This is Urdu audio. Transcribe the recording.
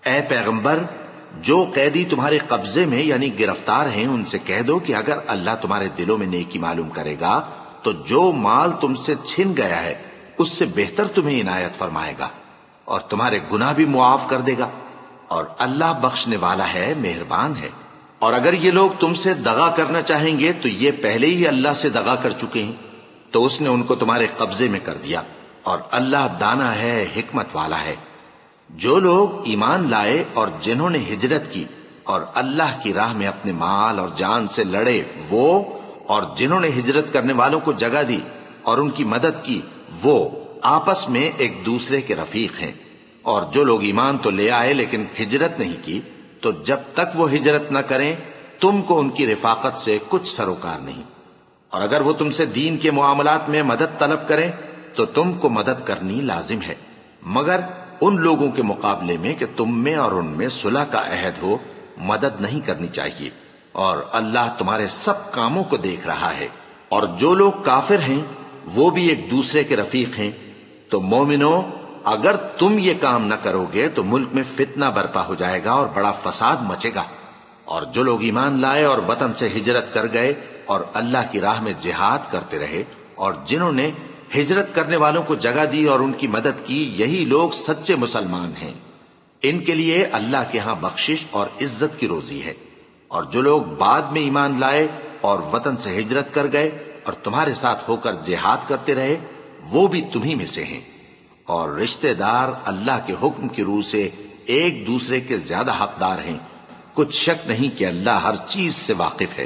اے پیغمبر، جو قیدی تمہارے قبضے میں یعنی گرفتار ہیں ان سے کہہ دو کہ اگر اللہ تمہارے دلوں میں نیکی معلوم کرے گا تو جو مال تم سے چھن گیا ہے اس سے بہتر تمہیں عنایت فرمائے گا اور تمہارے گناہ بھی معاف کر دے گا، اور اللہ بخشنے والا ہے، مہربان ہے۔ اور اگر یہ لوگ تم سے دغا کرنا چاہیں گے تو یہ پہلے ہی اللہ سے دغا کر چکے ہیں، تو اس نے ان کو تمہارے قبضے میں کر دیا، اور اللہ دانا ہے، حکمت والا ہے۔ جو لوگ ایمان لائے اور جنہوں نے ہجرت کی اور اللہ کی راہ میں اپنے مال اور جان سے لڑے وہ، اور جنہوں نے ہجرت کرنے والوں کو جگہ دی اور ان کی مدد کی وہ، آپس میں ایک دوسرے کے رفیق ہیں۔ اور جو لوگ ایمان تو لے آئے لیکن ہجرت نہیں کی، تو جب تک وہ ہجرت نہ کریں تم کو ان کی رفاقت سے کچھ سروکار نہیں، اور اگر وہ تم سے دین کے معاملات میں مدد طلب کریں تو تم کو مدد کرنی لازم ہے، مگر ان لوگوں کے مقابلے میں کہ تم میں اور ان میں صلح کا عہد ہو مدد نہیں کرنی چاہیے، اور اللہ تمہارے سب کاموں کو دیکھ رہا ہے۔ اور جو لوگ کافر ہیں وہ بھی ایک دوسرے کے رفیق ہیں۔ تو مومنو، اگر تم یہ کام نہ کرو گے تو ملک میں فتنہ برپا ہو جائے گا اور بڑا فساد مچے گا۔ اور جو لوگ ایمان لائے اور وطن سے ہجرت کر گئے اور اللہ کی راہ میں جہاد کرتے رہے، اور جنہوں نے ہجرت کرنے والوں کو جگہ دی اور ان کی مدد کی، یہی لوگ سچے مسلمان ہیں۔ ان کے لیے اللہ کے ہاں بخشش اور عزت کی روزی ہے۔ اور جو لوگ بعد میں ایمان لائے اور وطن سے ہجرت کر گئے اور تمہارے ساتھ ہو کر جہاد کرتے رہے، وہ بھی تمہیں میں سے ہیں۔ اور رشتہ دار اللہ کے حکم کی روح سے ایک دوسرے کے زیادہ حقدار ہیں۔ کچھ شک نہیں کہ اللہ ہر چیز سے واقف ہے۔